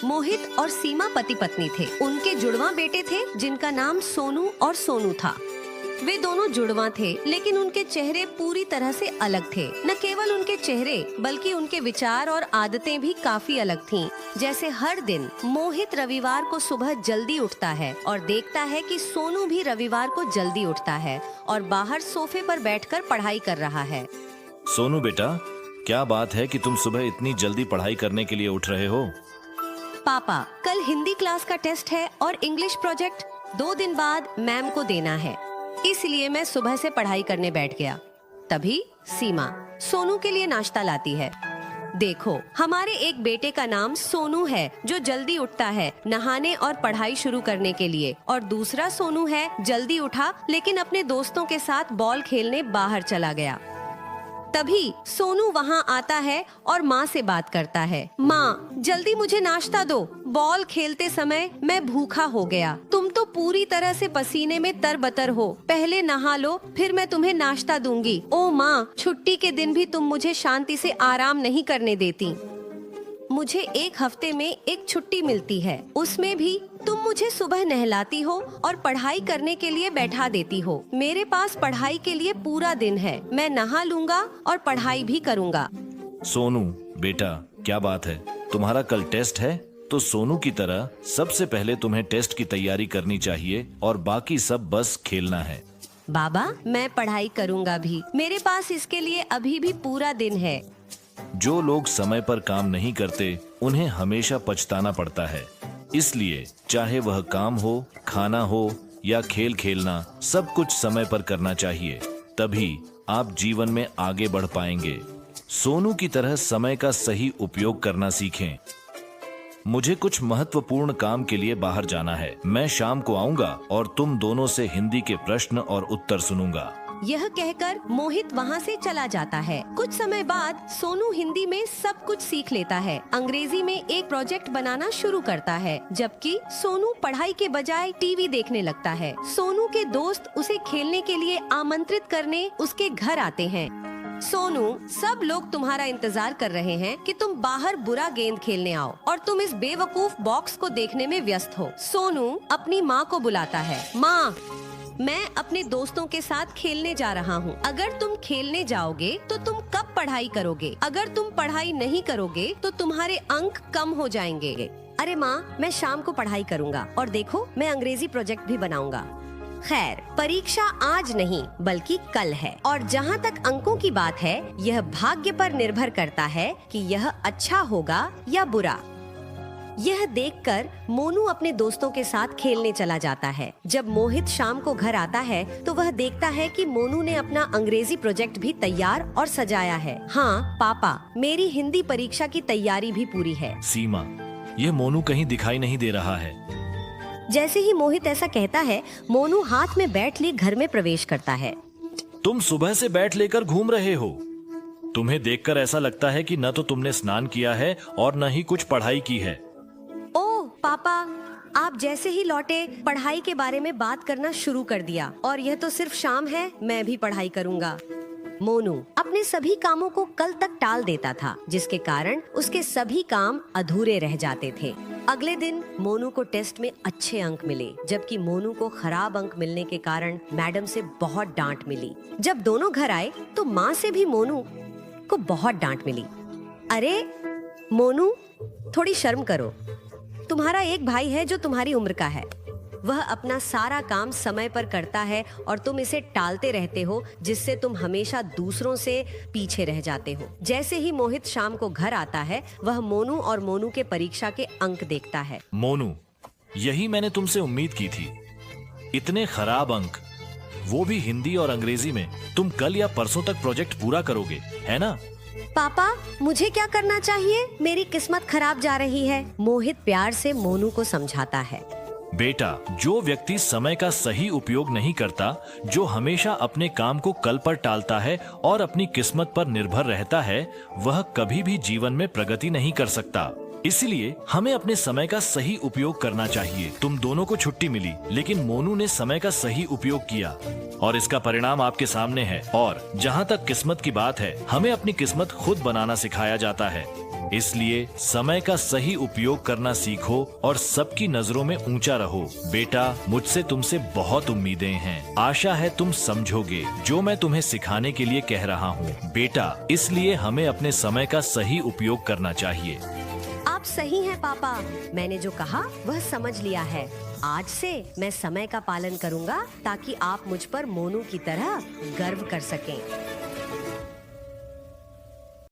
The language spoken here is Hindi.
मोहित और सीमा पति पत्नी थे। उनके जुड़वा बेटे थे जिनका नाम सोनू और सोनू था। वे दोनों जुड़वा थे, लेकिन उनके चेहरे पूरी तरह से अलग थे। न केवल उनके चेहरे बल्कि उनके विचार और आदतें भी काफी अलग थीं। जैसे हर दिन मोहित रविवार को सुबह जल्दी उठता है और देखता है कि सोनू भी रविवार को जल्दी उठता है और बाहर सोफे पर बैठकर पढ़ाई कर रहा है। सोनू बेटा, क्या बात है कि तुम सुबह इतनी जल्दी पढ़ाई करने के लिए उठ रहे हो? पापा, कल हिंदी क्लास का टेस्ट है और इंग्लिश प्रोजेक्ट 2 दिन बाद मैम को देना है, इसलिए मैं सुबह से पढ़ाई करने बैठ गया। तभी सीमा सोनू के लिए नाश्ता लाती है। देखो, हमारे एक बेटे का नाम सोनू है जो जल्दी उठता है नहाने और पढ़ाई शुरू करने के लिए, और दूसरा सोनू है जल्दी उठा लेकिन अपने दोस्तों के साथ बॉल खेलने बाहर चला गया। तभी सोनू वहाँ आता है और माँ से बात करता है। माँ, जल्दी मुझे नाश्ता दो, बॉल खेलते समय मैं भूखा हो गया। तुम तो पूरी तरह से पसीने में तरबतर हो, पहले नहा लो फिर मैं तुम्हें नाश्ता दूंगी। ओ माँ, छुट्टी के दिन भी तुम मुझे शांति से आराम नहीं करने देती। मुझे 1 हफ्ते में एक छुट्टी मिलती है, उसमें भी तुम मुझे सुबह नहलाती हो और पढ़ाई करने के लिए बैठा देती हो। मेरे पास पढ़ाई के लिए पूरा दिन है, मैं नहा लूंगा और पढ़ाई भी करूंगा। सोनू बेटा, क्या बात है? तुम्हारा कल टेस्ट है, तो सोनू की तरह सबसे पहले तुम्हें टेस्ट की तैयारी करनी चाहिए और बाकी सब बस खेलना है। बाबा, मैं पढ़ाई करूंगा भी, मेरे पास इसके लिए अभी भी पूरा दिन है। जो लोग समय पर काम नहीं करते उन्हें हमेशा पछताना पड़ता है, इसलिए चाहे वह काम हो, खाना हो या खेल खेलना, सब कुछ समय पर करना चाहिए, तभी आप जीवन में आगे बढ़ पाएंगे। सोनू की तरह समय का सही उपयोग करना सीखें। मुझे कुछ महत्वपूर्ण काम के लिए बाहर जाना है, मैं शाम को आऊंगा और तुम दोनों से हिंदी के प्रश्न और उत्तर सुनूंगा। यह कहकर मोहित वहाँ से चला जाता है। कुछ समय बाद सोनू हिंदी में सब कुछ सीख लेता है, अंग्रेजी में एक प्रोजेक्ट बनाना शुरू करता है, जबकि सोनू पढ़ाई के बजाय टीवी देखने लगता है। सोनू के दोस्त उसे खेलने के लिए आमंत्रित करने उसके घर आते हैं। सोनू, सब लोग तुम्हारा इंतजार कर रहे हैं कि तुम बाहर बुरा गेंद खेलने आओ और तुम इस बेवकूफ बॉक्स को देखने में व्यस्त हो। सोनू अपनी माँ को बुलाता है। माँ, मैं अपने दोस्तों के साथ खेलने जा रहा हूँ। अगर तुम खेलने जाओगे तो तुम कब पढ़ाई करोगे? अगर तुम पढ़ाई नहीं करोगे तो तुम्हारे अंक कम हो जाएंगे। अरे माँ, मैं शाम को पढ़ाई करूँगा और देखो, मैं अंग्रेजी प्रोजेक्ट भी बनाऊंगा। खैर, परीक्षा आज नहीं बल्कि कल है, और जहाँ तक अंकों की बात है, यह भाग्य पर निर्भर करता है कि यह अच्छा होगा या बुरा। यह देखकर मोनू अपने दोस्तों के साथ खेलने चला जाता है। जब मोहित शाम को घर आता है तो वह देखता है कि मोनू ने अपना अंग्रेजी प्रोजेक्ट भी तैयार और सजाया है। हाँ पापा, मेरी हिंदी परीक्षा की तैयारी भी पूरी है। सीमा, ये मोनू कहीं दिखाई नहीं दे रहा है। जैसे ही मोहित ऐसा कहता है, मोनू हाथ में बैट लिए घर में प्रवेश करता है। तुम सुबह से बैट लेकर घूम रहे हो। तुम्हें देखकर ऐसा लगता है कि न तो तुमने स्नान किया है और न ही कुछ पढ़ाई की है। पापा, आप जैसे ही लौटे पढ़ाई के बारे में बात करना शुरू कर दिया, और यह तो सिर्फ शाम है, मैं भी पढ़ाई करूंगा। मोनू अपने सभी कामों को कल तक टाल देता था, जिसके कारण उसके सभी काम अधूरे रह जाते थे। अगले दिन मोनू को टेस्ट में अच्छे अंक मिले, जबकि मोनू को खराब अंक मिलने के कारण मैडम से बहुत डांट मिली। जब दोनों घर आए तो माँ से भी मोनू को बहुत डांट मिली। अरे मोनू, थोड़ी शर्म करो, तुम्हारा एक भाई है जो तुम्हारी उम्र का है, वह अपना सारा काम समय पर करता है और तुम इसे टालते रहते हो, जिससे तुम हमेशा दूसरों से पीछे रह जाते हो। जैसे ही मोहित शाम को घर आता है, वह मोनू और मोनू के परीक्षा के अंक देखता है। मोनू, यही मैंने तुमसे उम्मीद की थी, इतने खराब अंक, वो भी हिंदी और अंग्रेजी में। तुम कल या परसों तक प्रोजेक्ट पूरा करोगे, है ना? पापा, मुझे क्या करना चाहिए? मेरी किस्मत खराब जा रही है। मोहित प्यार से मोनू को समझाता है। बेटा, जो व्यक्ति समय का सही उपयोग नहीं करता, जो हमेशा अपने काम को कल पर टालता है और अपनी किस्मत पर निर्भर रहता है, वह कभी भी जीवन में प्रगति नहीं कर सकता। इसलिए हमें अपने समय का सही उपयोग करना चाहिए। तुम दोनों को छुट्टी मिली, लेकिन मोनू ने समय का सही उपयोग किया और इसका परिणाम आपके सामने है। और जहाँ तक किस्मत की बात है, हमें अपनी किस्मत खुद बनाना सिखाया जाता है। इसलिए समय का सही उपयोग करना सीखो और सबकी नजरों में ऊंचा रहो। बेटा, मुझसे तुमसे बहुत उम्मीदें हैं। आशा है तुम समझोगे जो मैं तुम्हें सिखाने के लिए कह रहा हूँ। बेटा, इसलिए हमें अपने समय का सही उपयोग करना चाहिए। आप सही हैं पापा, मैंने जो कहा वह समझ लिया है। आज से मैं समय का पालन करूंगा ताकि आप मुझ पर मोनू की तरह गर्व कर सकें।